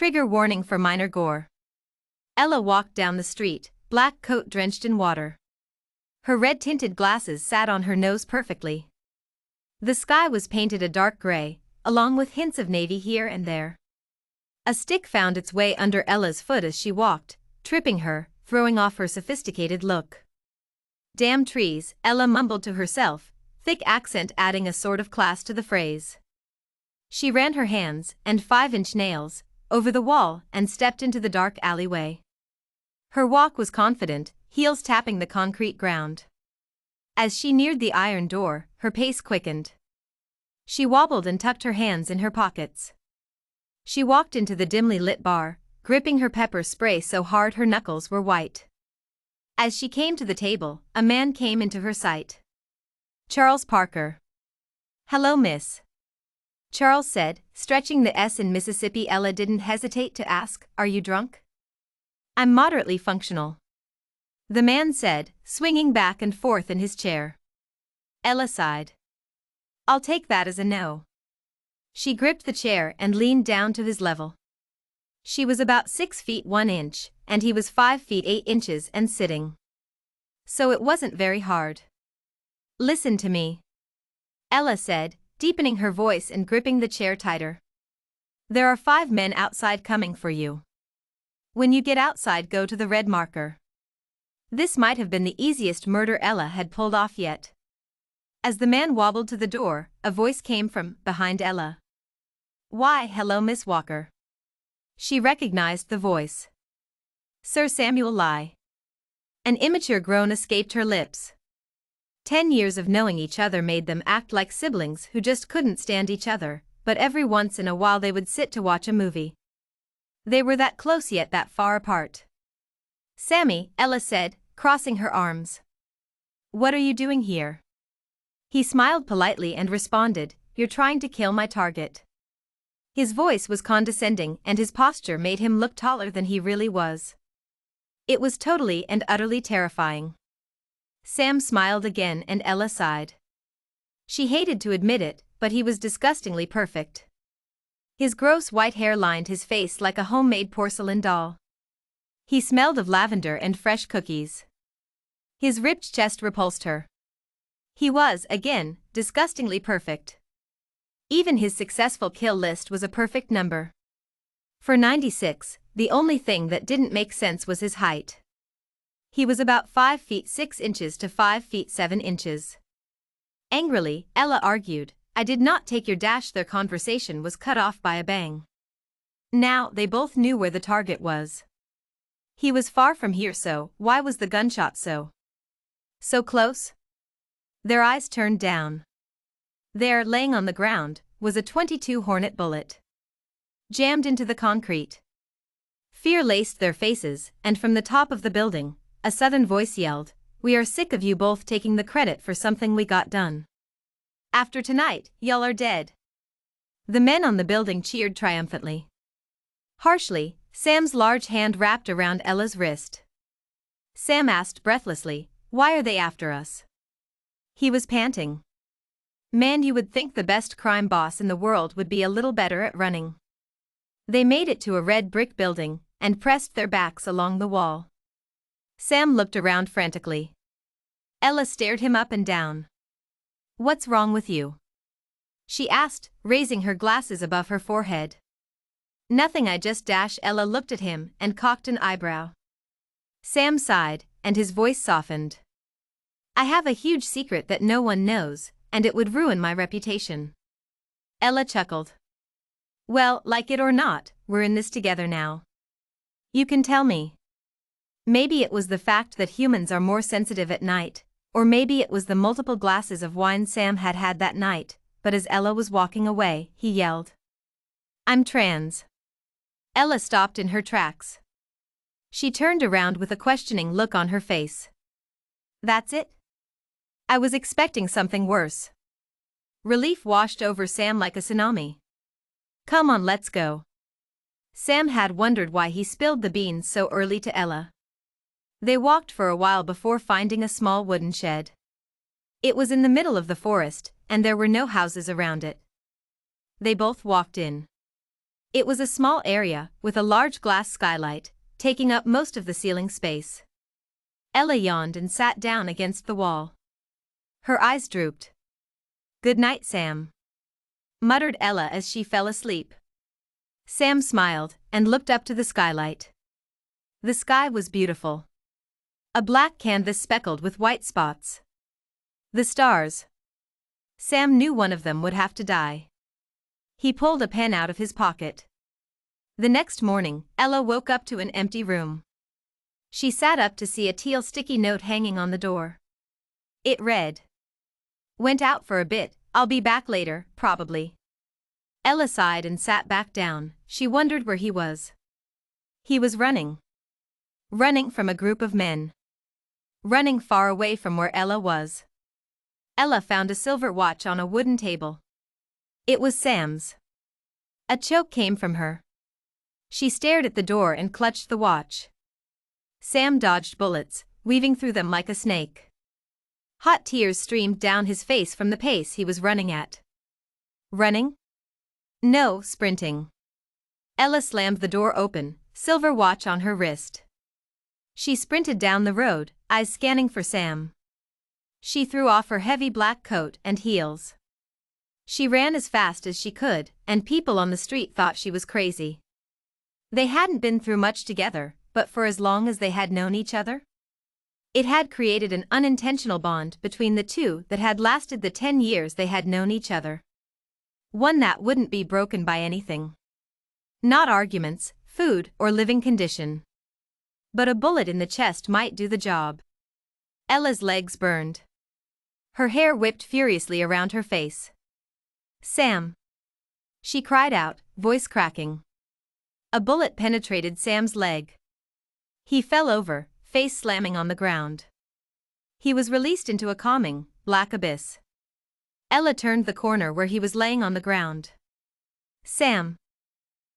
Trigger warning for minor gore. Ella walked down the street, black coat drenched in water. Her red-tinted glasses sat on her nose perfectly. The sky was painted a dark gray, along with hints of navy here and there. A stick found its way under Ella's foot as she walked, tripping her, throwing off her sophisticated look. Damn trees, Ella mumbled to herself, thick accent adding a sort of class to the phrase. She ran her hands, and 5-inch nails, over the wall and stepped into the dark alleyway. Her walk was confident, heels tapping the concrete ground. As she neared the iron door, her pace quickened. She wobbled and tucked her hands in her pockets. She walked into the dimly lit bar, gripping her pepper spray so hard her knuckles were white. As she came to the table, a man came into her sight. Charles Parker. "Hello, miss," Charles said, stretching the S in Mississippi. Ella didn't hesitate to ask, "Are you drunk?" "I'm moderately functional," the man said, swinging back and forth in his chair. Ella sighed. "I'll take that as a no." She gripped the chair and leaned down to his level. She was about 6 feet 1 inch, and he was 5 feet 8 inches and sitting. So it wasn't very hard. "Listen to me," Ella said, deepening her voice and gripping the chair tighter. "There are 5 men outside coming for you. When you get outside, go to the red marker." This might have been the easiest murder Ella had pulled off yet. As the man wobbled to the door, a voice came from behind Ella. "Why, hello, Miss Walker." She recognized the voice. Sir Samuel Lye. An immature groan escaped her lips. 10 years of knowing each other made them act like siblings who just couldn't stand each other, but every once in a while they would sit to watch a movie. They were that close yet that far apart. "Sammy," Ella said, crossing her arms. "What are you doing here?" He smiled politely and responded, "You're trying to kill my target." His voice was condescending and his posture made him look taller than he really was. It was totally and utterly terrifying. Sam smiled again and Ella sighed. She hated to admit it, but he was disgustingly perfect. His gross white hair lined his face like a homemade porcelain doll. He smelled of lavender and fresh cookies. His ripped chest repulsed her. He was, again, disgustingly perfect. Even his successful kill list was a perfect number. For 96, the only thing that didn't make sense was his height. He was about 5 feet 6 inches to 5 feet 7 inches. Angrily, Ella argued, "I did not take your dash." Their conversation was cut off by a bang. Now they both knew where the target was. He was far from here, so why was the gunshot so close? Their eyes turned down. There, laying on the ground, was a .22 Hornet bullet. Jammed into the concrete. Fear laced their faces, and from the top of the building, a southern voice yelled, "We are sick of you both taking the credit for something we got done. After tonight, y'all are dead." The men on the building cheered triumphantly. Harshly, Sam's large hand wrapped around Ella's wrist. Sam asked breathlessly, "Why are they after us?" He was panting. Man, you would think the best crime boss in the world would be a little better at running. They made it to a red brick building, and pressed their backs along the wall. Sam looked around frantically. Ella stared him up and down. "What's wrong with you?" she asked, raising her glasses above her forehead. "Nothing, I just dash." Ella looked at him and cocked an eyebrow. Sam sighed, and his voice softened. "I have a huge secret that no one knows, and it would ruin my reputation." Ella chuckled. "Well, like it or not, we're in this together now. You can tell me." Maybe it was the fact that humans are more sensitive at night, or maybe it was the multiple glasses of wine Sam had had that night, but as Ella was walking away, he yelled, "I'm trans." Ella stopped in her tracks. She turned around with a questioning look on her face. "That's it? I was expecting something worse." Relief washed over Sam like a tsunami. "Come on, let's go." Sam had wondered why he spilled the beans so early to Ella. They walked for a while before finding a small wooden shed. It was in the middle of the forest, and there were no houses around it. They both walked in. It was a small area, with a large glass skylight, taking up most of the ceiling space. Ella yawned and sat down against the wall. Her eyes drooped. "Good night, Sam," muttered Ella as she fell asleep. Sam smiled and looked up to the skylight. The sky was beautiful. A black canvas speckled with white spots. The stars. Sam knew one of them would have to die. He pulled a pen out of his pocket. The next morning, Ella woke up to an empty room. She sat up to see a teal sticky note hanging on the door. It read, "Went out for a bit, I'll be back later, probably." Ella sighed and sat back down. She wondered where he was. He was running. Running from a group of men. Running far away from where Ella was. Ella found a silver watch on a wooden table. It was Sam's. A choke came from her. She stared at the door and clutched the watch. Sam dodged bullets, weaving through them like a snake. Hot tears streamed down his face from the pace he was running at. Running? No, sprinting. Ella slammed the door open, silver watch on her wrist. She sprinted down the road, eyes scanning for Sam. She threw off her heavy black coat and heels. She ran as fast as she could, and people on the street thought she was crazy. They hadn't been through much together, but for as long as they had known each other, it had created an unintentional bond between the two that had lasted the 10 years they had known each other. One that wouldn't be broken by anything. Not arguments, food, or living condition. But a bullet in the chest might do the job. Ella's legs burned. Her hair whipped furiously around her face. "Sam!" she cried out, voice cracking. A bullet penetrated Sam's leg. He fell over, face slamming on the ground. He was released into a calming, black abyss. Ella turned the corner where he was laying on the ground. "Sam!"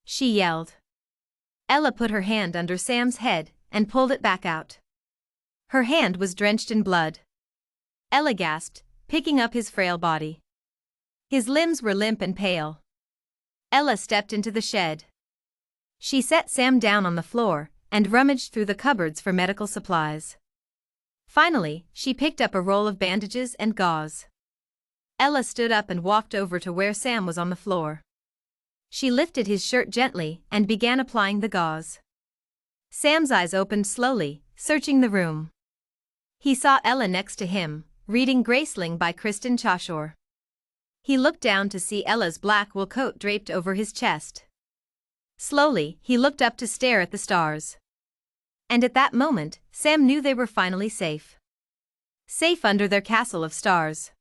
she yelled. Ella put her hand under Sam's head and pulled it back out. Her hand was drenched in blood. Ella gasped, picking up his frail body. His limbs were limp and pale. Ella stepped into the shed. She set Sam down on the floor and rummaged through the cupboards for medical supplies. Finally, she picked up a roll of bandages and gauze. Ella stood up and walked over to where Sam was on the floor. She lifted his shirt gently and began applying the gauze. Sam's eyes opened slowly, searching the room. He saw Ella next to him, reading Graceling by Kristen Chaushore. He looked down to see Ella's black wool coat draped over his chest. Slowly, he looked up to stare at the stars. And at that moment, Sam knew they were finally safe. Safe under their castle of stars.